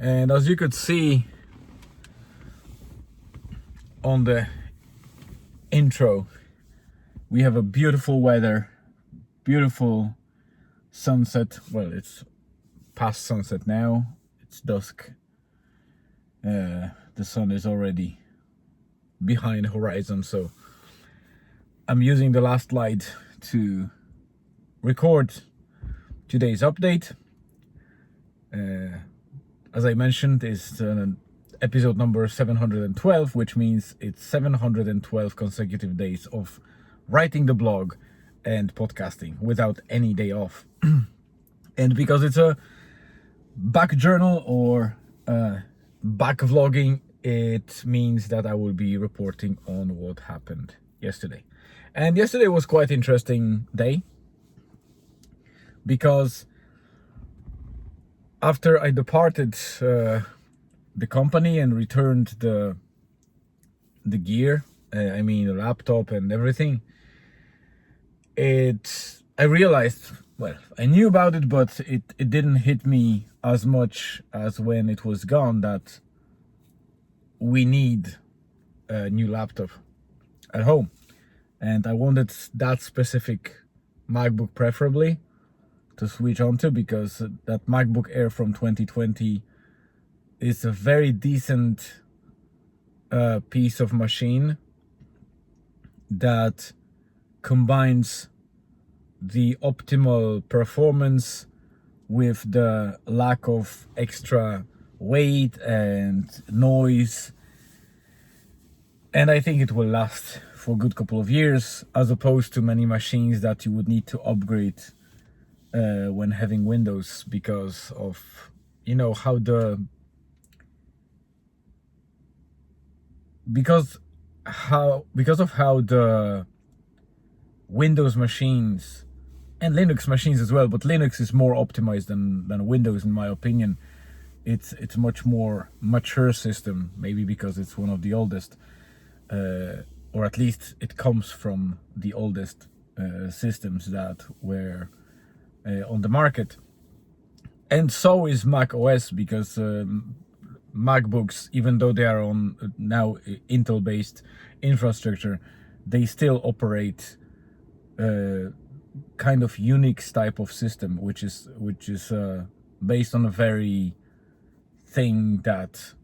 And as you could see on the intro, we have a beautiful weather, beautiful sunset. Well, it's past sunset now, it's dusk. The sun is already behind the horizon, so I'm using the last light to record today's update. As I mentioned, it's episode number 712, which means it's 712 consecutive days of writing the blog and podcasting without any day off. And because it's a back journal or back vlogging, it means that I will be reporting on what happened yesterday. And yesterday was quite an interesting day, because after I departed the company and returned the gear, I mean the laptop and everything, I realized, well, I knew about it, but it didn't hit me as much as when it was gone, that we need a new laptop at home. And I wanted that specific MacBook preferably to switch onto, because that MacBook Air from 2020 is a very decent piece of machine that combines the optimal performance with the lack of extra weight and noise, and I think it will last for a good couple of years, as opposed to many machines that you would need to upgrade when having Windows, because of how the Windows machines and Linux machines as well, but Linux is more optimized than Windows, in my opinion. It's much more mature system, maybe because it's one of the oldest, or at least it comes from the oldest systems that were on the market. And so is Mac OS, because MacBooks, even though they are on now Intel based infrastructure, they still operate kind of Unix type of system, which is based on a very thing that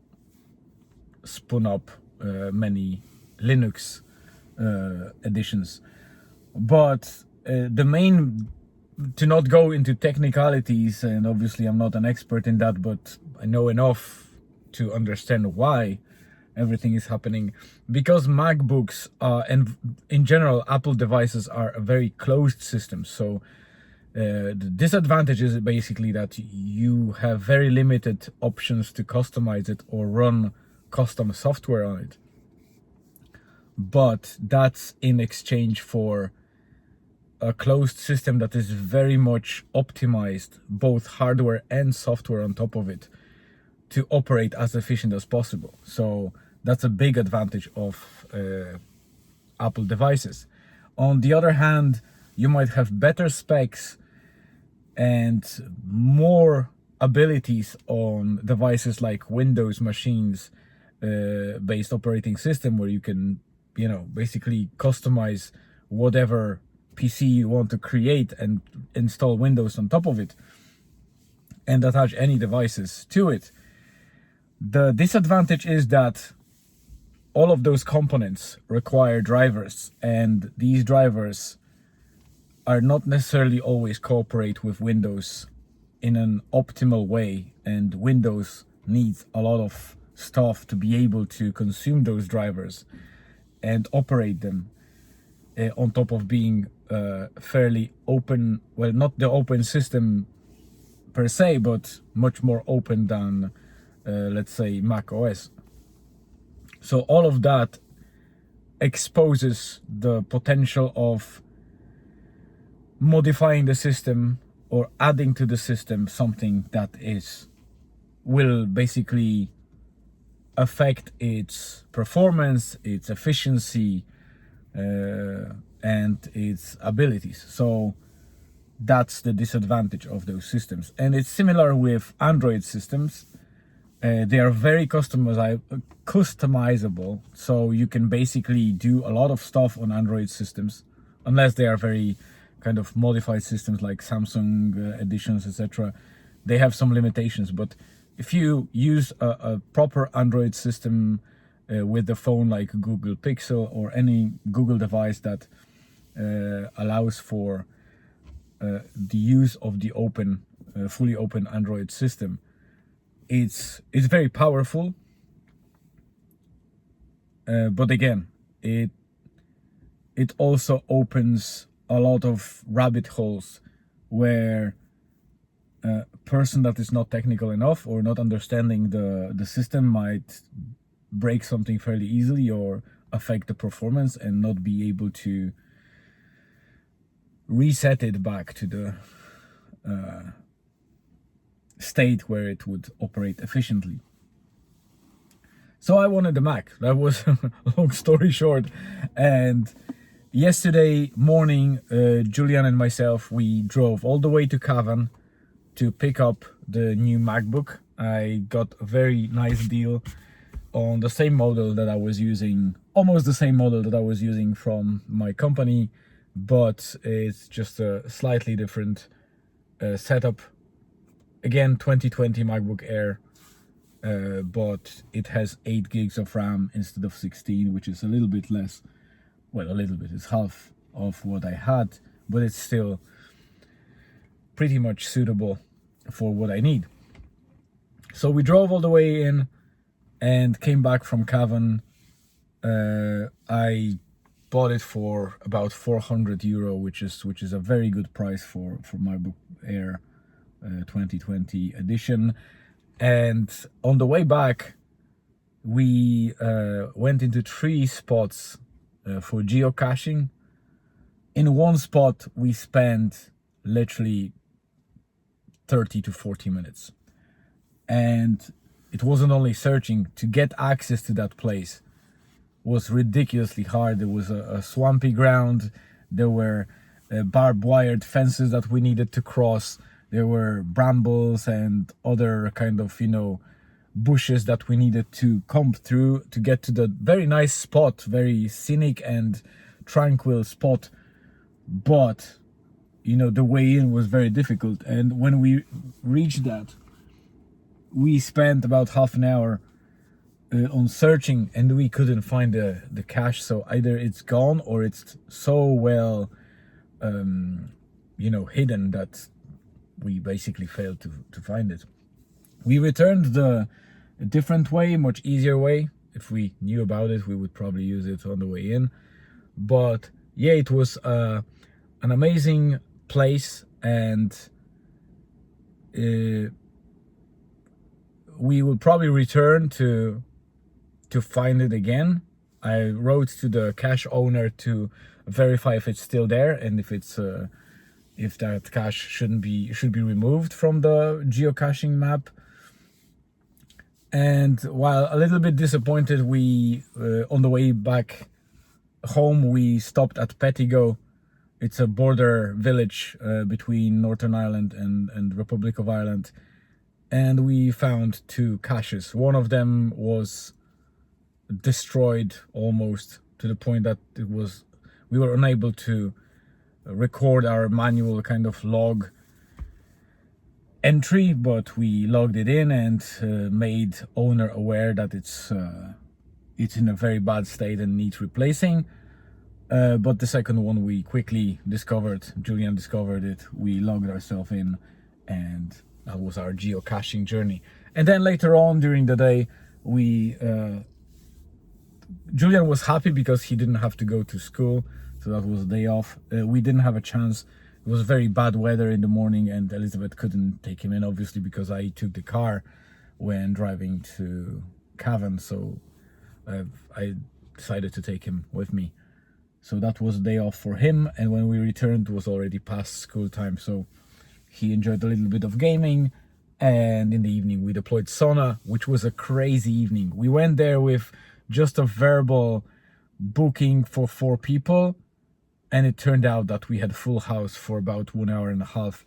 spun up many Linux editions. But the main, to not go into technicalities, and obviously I'm not an expert in that, but I know enough to understand why everything is happening, because MacBooks and in general Apple devices are a very closed system. So the disadvantage is basically that you have very limited options to customize it or run custom software on it. But that's in exchange for a closed system that is very much optimized, both hardware and software on top of it, to operate as efficient as possible. So that's a big advantage of Apple devices. On the other hand, you might have better specs and more abilities on devices like Windows machines based operating system, where you can basically customize whatever PC you want to create and install Windows on top of it and attach any devices to it. The disadvantage is that all of those components require drivers, and these drivers are not necessarily always cooperate with Windows in an optimal way, and Windows needs a lot of stuff to be able to consume those drivers and operate them, on top of being fairly open. Well, not the open system per se, but much more open than let's say Mac OS. So all of that exposes the potential of modifying the system or adding to the system something that will basically affect its performance, its efficiency, and its abilities. So that's the disadvantage of those systems. And it's similar with Android systems. They are very customizable, so you can basically do a lot of stuff on Android systems, unless they are very kind of modified systems like Samsung editions, etc. They have some limitations, but if you use a proper Android system with the phone like Google Pixel or any Google device that allows for the use of the fully open Android system, it's very powerful. But again, it also opens a lot of rabbit holes where a person that is not technical enough or not understanding the system might break something fairly easily or affect the performance and not be able to reset it back to the state where it would operate efficiently. So I wanted the Mac. That was long story short. And yesterday morning, Julian and myself, we drove all the way to Cavan to pick up the new MacBook. I got a very nice deal on the same model that I was using, almost the same model that I was using from my company, but it's just a slightly different setup. Again, 2020 MacBook Air, but it has 8 gigs of RAM instead of 16, which is a little bit less. Well, a little bit, it's half of what I had, but it's still pretty much suitable for what I need. So we drove all the way in and came back from Cavan. I bought it for about €400, which is a very good price for MacBook Air 2020 edition. And on the way back, we went into 3 spots for geocaching. In one spot, we spent literally 30 to 40 minutes. And it wasn't only searching. To get access to that place was ridiculously hard. There was a swampy ground. There were barbed wired fences that we needed to cross. There were brambles and other kind of, bushes that we needed to comb through to get to the very nice spot, very scenic and tranquil spot. But, the way in was very difficult. And when we reached that, we spent about half an hour on searching, and we couldn't find the cache. So either it's gone or it's so well, hidden that we basically failed to find it. We returned a different way, much easier way. If we knew about it, we would probably use it on the way in. But yeah, it was an amazing place, and we will probably return to find it again. I wrote to the cache owner to verify if it's still there and if it's if that cache should be removed from the geocaching map. And while a little bit disappointed, we on the way back home we stopped at Pettigo. It's a border village between Northern Ireland and Republic of Ireland. And we found 2 caches. One of them was destroyed almost to the point that we were unable to record our manual kind of log entry, but we logged it in and made owner aware that it's in a very bad state and needs replacing. But the second one we quickly discovered, Julian discovered it, we logged ourselves in, and that was our geocaching journey. And then later on during the day, Julian was happy because he didn't have to go to school, so that was a day off. We didn't have a chance. It was very bad weather in the morning, and Elizabeth couldn't take him in, obviously, because I took the car when driving to Cavan, so I decided to take him with me. So that was a day off for him, and when we returned, it was already past school time, so he enjoyed a little bit of gaming. And in the evening, we deployed Sona, which was a crazy evening. We went there with just a verbal booking for 4 people, and it turned out that we had full house for about 1.5 hours,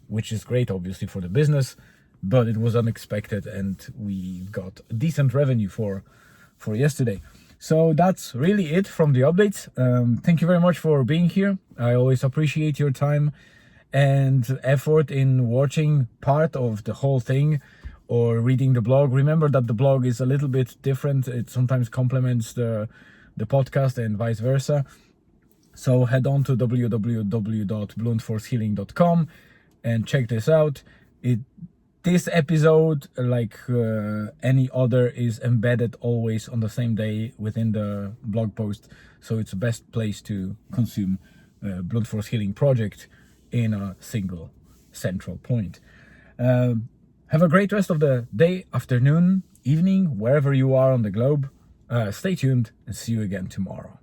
which is great, obviously, for the business. but it was unexpected and we got decent revenue for yesterday. So that's really it from the updates. Thank you very much for being here. I always appreciate your time and effort in watching part of the whole thing or reading the blog. Remember that the blog is a little bit different. It sometimes complements the podcast and vice versa. So head on to www.bluntforcehealing.com and check this out. This episode, like any other, is embedded always on the same day within the blog post. So it's the best place to consume Blunt Force Healing project in a single central point. Have a great rest of the day, afternoon, evening, wherever you are on the globe. Stay tuned and see you again tomorrow.